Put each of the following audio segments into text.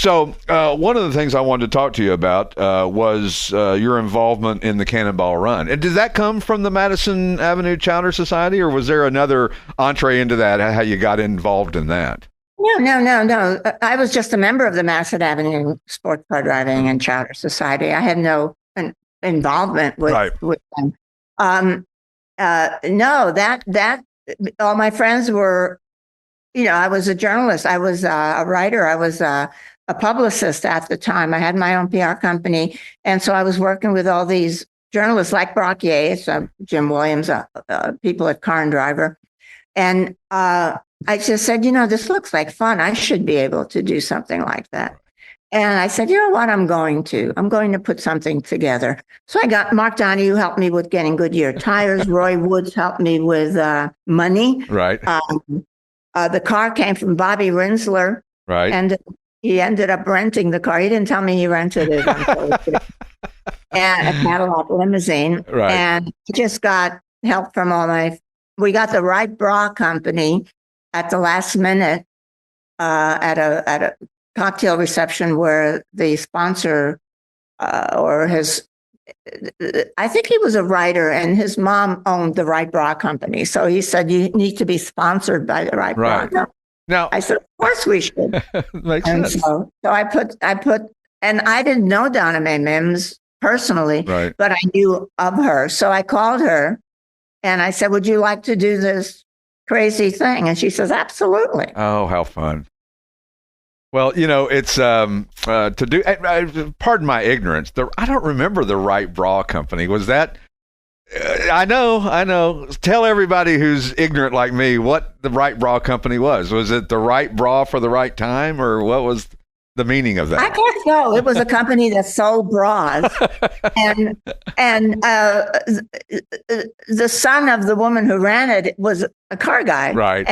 So one of the things I wanted to talk to you about was your involvement in the Cannonball Run. And did that come from the Madison Avenue Chowder Society, or was there another entree into that, how you got involved in that? No. I was just a member of the Madison Avenue Sports Car Driving and Chowder Society. I had no involvement with them. No, that all my friends were, I was a journalist. I was a writer. I was a publicist at the time. I had my own PR company. And so I was working with all these journalists like Brock Yates, Jim Williams, people at Car and Driver. And I just said, this looks like fun. I should be able to do something like that. And I said, you know what, I'm going to put something together. So I got Mark Donahue helped me with getting Goodyear tires. Roy Woods helped me with money. Right. The car came from Bobby Rinsler. Right. And he ended up renting the car. He didn't tell me he rented it. And a Cadillac limousine. Right. And I just got help from we got the right bra company at the last minute at a cocktail reception where the sponsor I think he was a writer and his mom owned the Right Bra Company. So he said, you need to be sponsored by the Right Bra. Now, I said, of course we should. Makes sense. So I put, and I didn't know Donna Mae Mims personally, right, but I knew of her. So I called her and I said, would you like to do this crazy thing? And she says, absolutely. Oh, how fun. Well, it's to do. Pardon my ignorance. I don't remember the Right Bra Company. Was that? I know. Tell everybody who's ignorant like me what the Right Bra Company was. Was it the right bra for the right time, or what was the meaning of that? I can't know. It was a company that sold bras, and the son of the woman who ran it was a car guy, right?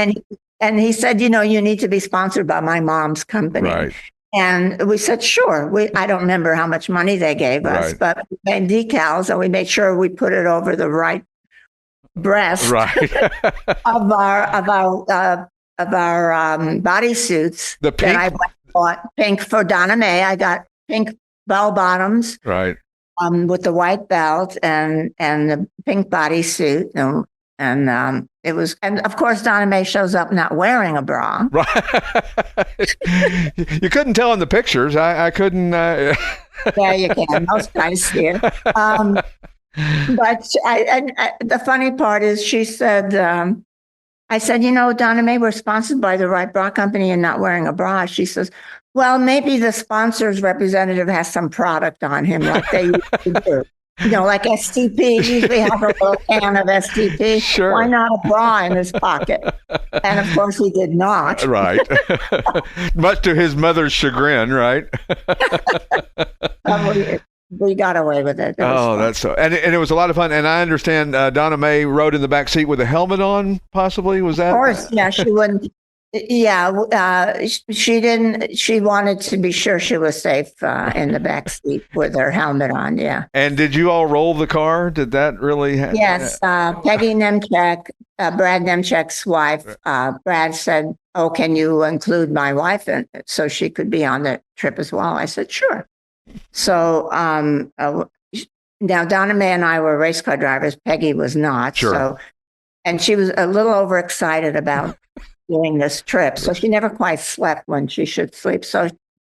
And he said, you need to be sponsored by my mom's company. Right. And we said, sure. I don't remember how much money they gave us, but we made decals and we made sure we put it over the right breast right. of our bodysuits. The pink? That I bought pink for Donna Mae. I got pink bell bottoms. Right. With the white belt and the pink bodysuit. And it was, and of course, Donna Mae shows up not wearing a bra. Right. You couldn't tell in the pictures. I couldn't. Yeah, you can. Most guys see it. But the funny part is, she said, I said, Donna Mae, we're sponsored by the Right Bra Company and not wearing a bra. She says, well, maybe the sponsor's representative has some product on him, like they used to do. Like STP, usually have a little can of STP. Sure. Why not a bra in his pocket? And of course, he did not. Right. Much to his mother's chagrin, right? We got away with it. That's so. And it was a lot of fun. And I understand Donna Mae rode in the back seat with a helmet on, possibly? Was that? Of course, yeah. She wouldn't. Yeah, she didn't. She wanted to be sure she was safe in the back seat with her helmet on. Yeah. And did you all roll the car? Did that really happen? Yes. Peggy Nemchek, Brad Nemchek's wife. Brad said, "Oh, can you include my wife in it so she could be on the trip as well?" I said, "Sure." So now Donna Mae and I were race car drivers. Peggy was not. Sure. So, and she was a little overexcited about doing this trip. So she never quite slept when she should sleep. So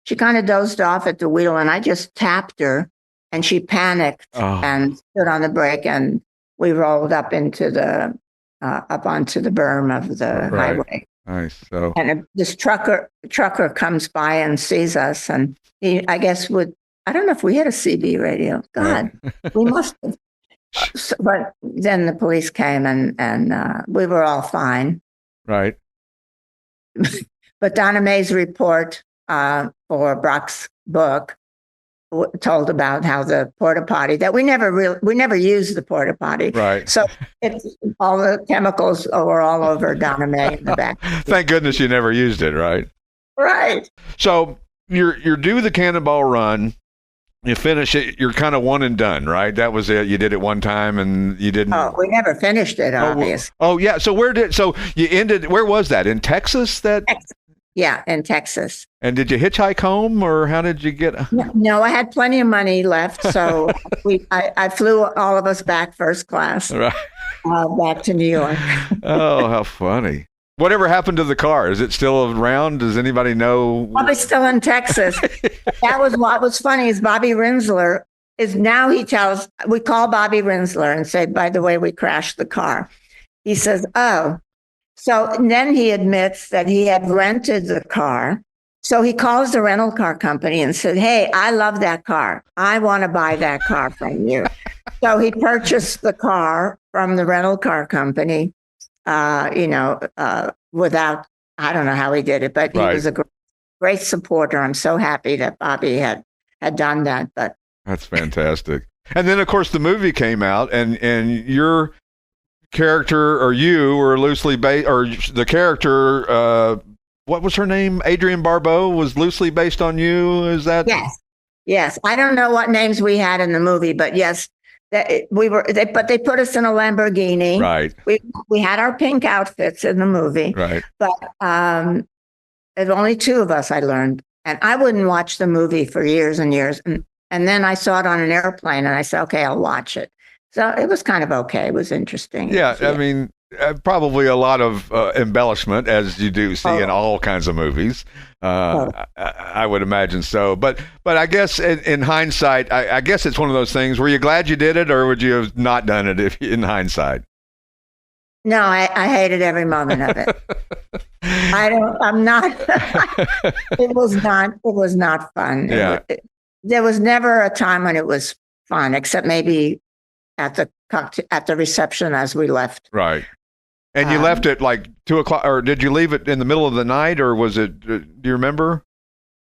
she kind of dozed off at the wheel and I just tapped her and she panicked and stood on the brake and we rolled up into up onto the berm of the highway. Nice. So. And this trucker comes by and sees us and he, I guess I don't know if we had a CB radio. God, we must have. But then the police came and we were all fine. Right. But Donna Mae's report for Brock's book told about how the port-a-potty that we never used the port-a-potty. Right. So all the chemicals were all over Donna Mae in the back. Thank goodness you never used it. Right. Right. So you're due the Cannonball Run. You finish it. You're kind of one and done, right? That was it. You did it one time, and you didn't. Oh, we never finished it, obviously. Oh, yeah. So you ended? Where was that? In Texas? Yeah, in Texas. And did you hitchhike home, or how did you get? No, I had plenty of money left, so I flew all of us back first class, Right. back to New York. Oh, how funny. Whatever happened to the car? Is it still around? Does anybody know? Probably still in Texas. That was what was funny is Bobby Rinsler is now we call Bobby Rinsler and say, by the way, we crashed the car. He says, oh. So then he admits that he had rented the car. So he calls the rental car company and said, hey, I love that car. I want to buy that car from you. So he purchased the car from the rental car company, without, I don't know how he did it, but he was a great supporter. I'm so happy that Bobby had done that. But that's fantastic. And then, of course, the movie came out, and your character, or you were loosely based, or the character, what was her name? Adrienne Barbeau was loosely based on you. Is that? Yes. I don't know what names we had in the movie, but yes, but they put us in a Lamborghini. Right. We had our pink outfits in the movie. Right. But there's only two of us, I learned, and I wouldn't watch the movie for years and years, and then I saw it on an airplane, and I said, okay, I'll watch it. So it was kind of okay. It was interesting. Yeah, I mean, probably a lot of embellishment, as you do see in all kinds of movies. I would imagine so. But I guess in hindsight, I guess it's one of those things. Were you glad you did it, or would you have not done it in hindsight? No, I hated every moment of it. I'm not. It was not fun. Yeah. There was never a time when it was fun, except maybe at the reception as we left. Right. And you left at like 2:00, or did you leave it in the middle of the night, or was it, do you remember?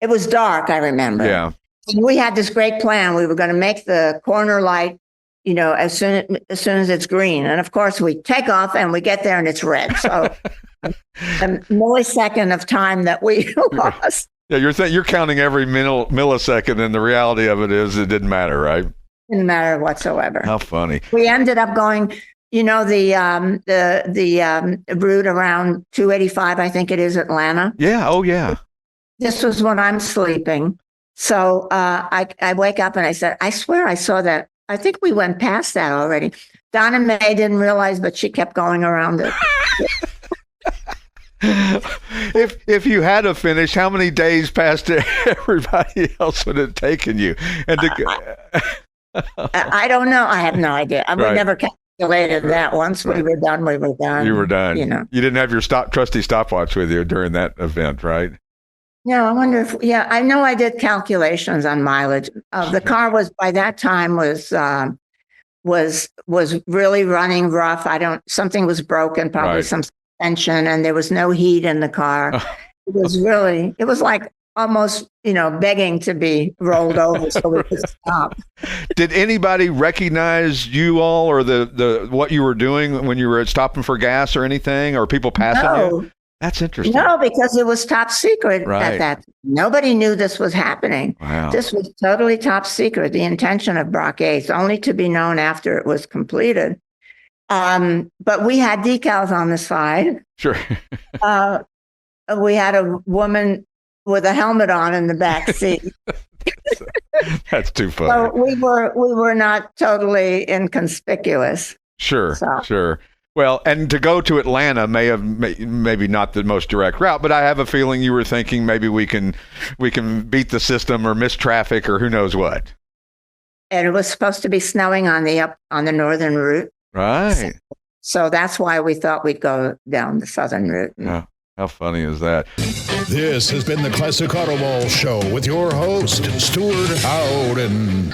It was dark, I remember. Yeah. We had this great plan. We were going to make the corner light, as soon as it's green. And of course we take off and we get there and it's red. So a millisecond of time that we lost. Yeah. You're counting every millisecond, and the reality of it is it didn't matter, right? Didn't matter whatsoever. How funny. We ended up going, the route around 285, I think it is, Atlanta. Yeah. Oh, yeah. This was when I'm sleeping. So I wake up and I said, I swear I saw that. I think we went past that already. Donna Mae didn't realize, but she kept going around it. If you had to finish, how many days past everybody else would it have taken you? And I don't know. I have no idea. We never calculated that. Once we were done, we were done. You were done. You didn't have your trusty stopwatch with you during that event, right? No, I wonder if, I know I did calculations on mileage. The car was, by that time, was really running rough. Something was broken, probably some suspension, and there was no heat in the car. It was like almost, begging to be rolled over so we could stop. Did anybody recognize you all, or the what you were doing when you were stopping for gas or anything, or people passing you? That's interesting. No, because it was top secret at that. Nobody knew this was happening. Wow. This was totally top secret. The intention of Brock Yates, only to be known after it was completed. But we had decals on the side. Sure. We had a woman with a helmet on in the back seat. That's too funny. So we were not totally inconspicuous. Sure. Well, and to go to Atlanta maybe not the most direct route, but I have a feeling you were thinking maybe we can beat the system or miss traffic or who knows what. And it was supposed to be snowing on the northern route. Right. So that's why we thought we'd go down the southern route. Yeah. How funny is that? This has been the Classic Auto Ball Show with your host, Stuart Howden.